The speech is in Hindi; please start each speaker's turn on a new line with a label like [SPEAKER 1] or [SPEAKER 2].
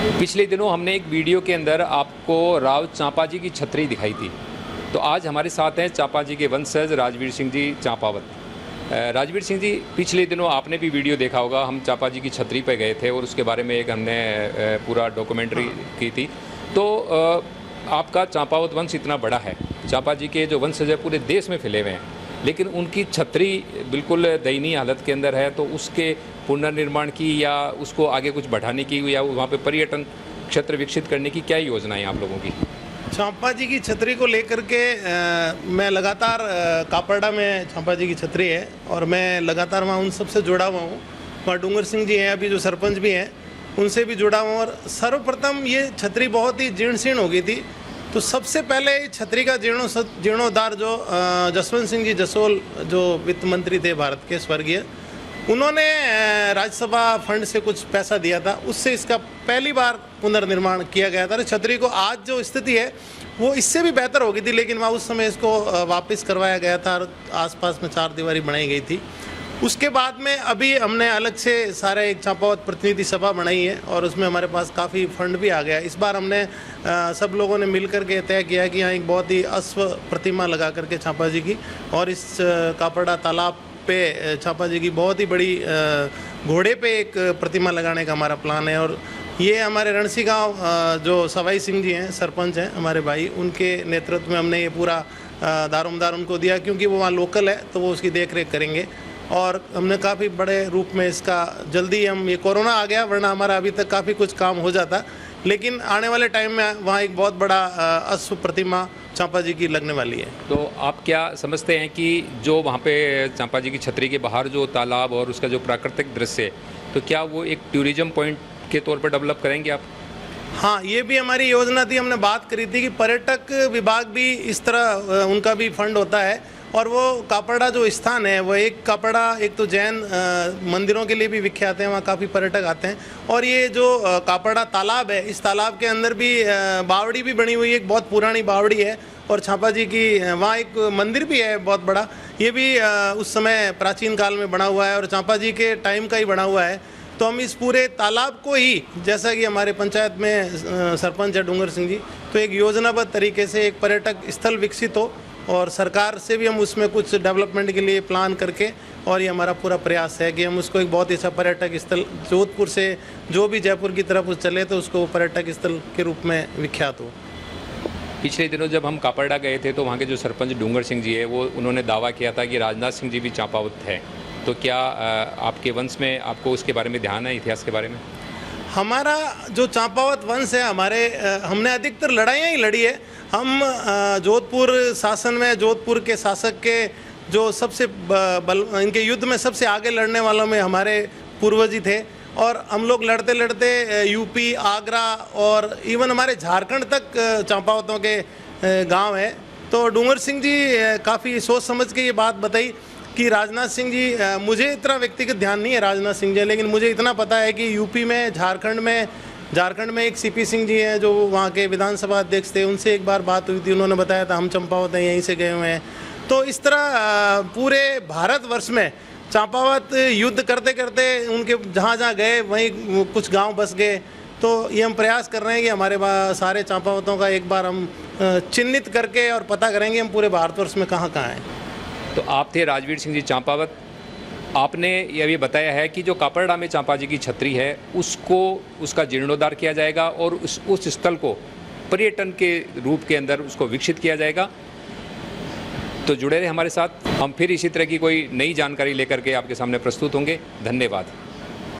[SPEAKER 1] पिछले दिनों हमने एक वीडियो के अंदर आपको राव चांपा जी की छतरी दिखाई थी। तो आज हमारे साथ हैं चांपा जी के वंशज राजवीर सिंह जी चांपावत। राजवीर सिंह जी, पिछले दिनों आपने भी वीडियो देखा होगा, हम चांपा जी की छतरी पे गए थे और उसके बारे में एक हमने पूरा डॉक्यूमेंट्री की थी। तो आपका चांपावत वंश इतना बड़ा है, चांपा जी के जो वंशज है पूरे देश में फैले हुए हैं, लेकिन उनकी छतरी बिल्कुल दयनीय हालत के अंदर है। तो उसके पुनर्निर्माण की या उसको आगे कुछ बढ़ाने की या वहाँ पे पर्यटन क्षेत्र विकसित करने की क्या योजना है आप लोगों की?
[SPEAKER 2] चांपा जी की छतरी को लेकर के मैं लगातार कापरडा में चांपा जी की छतरी है और मैं लगातार वहाँ उन सबसे जुड़ा हुआ हूँ। वहाँ डूंगर सिंह जी हैं, अभी जो सरपंच भी हैं, उनसे भी जुड़ा हुआ। और सर्वप्रथम ये छतरी बहुत ही जीर्ण शीर्ण हो गई थी, तो सबसे पहले छतरी का जीर्णोद्धार जो जसवंत सिंह जी जसोल जो वित्त मंत्री थे भारत के स्वर्गीय, उन्होंने राज्यसभा फंड से कुछ पैसा दिया था, उससे इसका पहली बार पुनर्निर्माण किया गया था। छतरी को आज जो स्थिति है वो इससे भी बेहतर हो गई थी, लेकिन वहाँ उस समय इसको वापस करवाया गया था और आसपास में 4 दीवारी बनाई गई थी। उसके बाद में अभी हमने अलग से सारे एक चांपावत प्रतिनिधि सभा बनाई है और उसमें हमारे पास काफ़ी फंड भी आ गया। इस बार हमने सब लोगों ने मिल कर के तय किया कि यहाँ एक बहुत ही अश्व प्रतिमा लगा करके चांपा जी की, और इस कापरडा तालाब पे चांपा जी की बहुत ही बड़ी घोड़े पे एक प्रतिमा लगाने का हमारा प्लान है। और ये हमारे रणसी गांव जो सवाई सिंह जी हैं, सरपंच हैं हमारे भाई, उनके नेतृत्व में हमने ये पूरा दारोमदार उनको दिया, क्योंकि वो वहाँ लोकल है तो वो उसकी देख रेख करेंगे। और हमने काफ़ी बड़े रूप में इसका जल्दी हम, ये कोरोना आ गया वरना हमारा अभी तक काफ़ी कुछ काम हो जाता, लेकिन आने वाले टाइम में वहाँ एक बहुत बड़ा अश्व प्रतिमा चांपा जी की लगने वाली है।
[SPEAKER 1] तो आप क्या समझते हैं कि जो वहाँ पे चांपा जी की छतरी के बाहर जो तालाब और उसका जो प्राकृतिक दृश्य है, तो क्या वो एक टूरिज्म पॉइंट के तौर पर डेवलप करेंगे आप?
[SPEAKER 2] हाँ, ये भी हमारी योजना थी। हमने बात करी थी कि पर्यटक विभाग भी इस तरह उनका भी फंड होता है, और वो कापरडा जो स्थान है वो एक कापरडा एक तो जैन मंदिरों के लिए भी विख्यात है, वहाँ काफ़ी पर्यटक आते हैं। और ये जो कापरडा तालाब है, इस तालाब के अंदर भी बावड़ी भी बनी हुई है, एक बहुत पुरानी बावड़ी है, और चांपा जी की वहाँ एक मंदिर भी है बहुत बड़ा, ये भी उस समय प्राचीन काल में बना हुआ है और चांपा जी के टाइम का ही बना हुआ है। तो हम इस पूरे तालाब को ही, जैसा कि हमारे पंचायत में सरपंच है डूंगर सिंह जी, तो एक योजनाबद्ध तरीके से एक पर्यटक स्थल विकसित हो, और सरकार से भी हम उसमें कुछ डेवलपमेंट के लिए प्लान करके, और ये हमारा पूरा प्रयास है कि हम उसको एक बहुत ही अच्छा पर्यटक स्थल, जोधपुर से जो भी जयपुर की तरफ उस चले तो उसको पर्यटक स्थल के रूप में विख्यात हो।
[SPEAKER 1] पिछले दिनों जब हम कापरडा गए थे तो वहाँ के जो सरपंच डूंगर सिंह जी है, वो उन्होंने दावा किया था कि राजनाथ सिंह जी भी चांपावत है। तो क्या आपके वंश में आपको उसके बारे में ध्यान है, इतिहास के बारे में?
[SPEAKER 2] हमारा जो चांपावत वंश है, हमारे हमने अधिकतर लड़ाइयाँ ही लड़ी है। हम जोधपुर शासन में, जोधपुर के शासक के जो सबसे इनके युद्ध में सबसे आगे लड़ने वालों में हमारे पूर्वज ही थे, और हम लोग लड़ते लड़ते यूपी, आगरा और इवन हमारे झारखंड तक चांपावतों के गांव है। तो डूंगर सिंह जी काफ़ी सोच समझ के ये बात बताई कि राजनाथ सिंह जी, मुझे इतना व्यक्तिगत ध्यान नहीं है राजनाथ सिंह जी, लेकिन मुझे इतना पता है कि यूपी में, झारखंड में एक सीपी सिंह जी हैं जो वहाँ के विधानसभा अध्यक्ष थे, उनसे एक बार बात हुई थी, उन्होंने बताया था हम चंपावत हैं, यहीं से गए हुए हैं। तो इस तरह पूरे भारतवर्ष में चांपावत युद्ध करते करते उनके जहाँ जहाँ गए वहीं कुछ गांव बस गए। तो ये हम प्रयास कर रहे हैं कि हमारे सारे चांपावतों का एक बार हम चिन्हित करके और पता करेंगे हम पूरे भारतवर्ष में कहाँ कहाँ हैं।
[SPEAKER 1] तो आप थे राजवीर सिंह जी चांपावत। आपने ये भी बताया है कि जो कापरडा में चांपा जी की छतरी है उसका जीर्णोद्धार किया जाएगा और उस स्थल को पर्यटन के रूप के अंदर उसको विकसित किया जाएगा। तो जुड़े रहे हमारे साथ, हम फिर इसी तरह की कोई नई जानकारी लेकर के आपके सामने प्रस्तुत होंगे। धन्यवाद।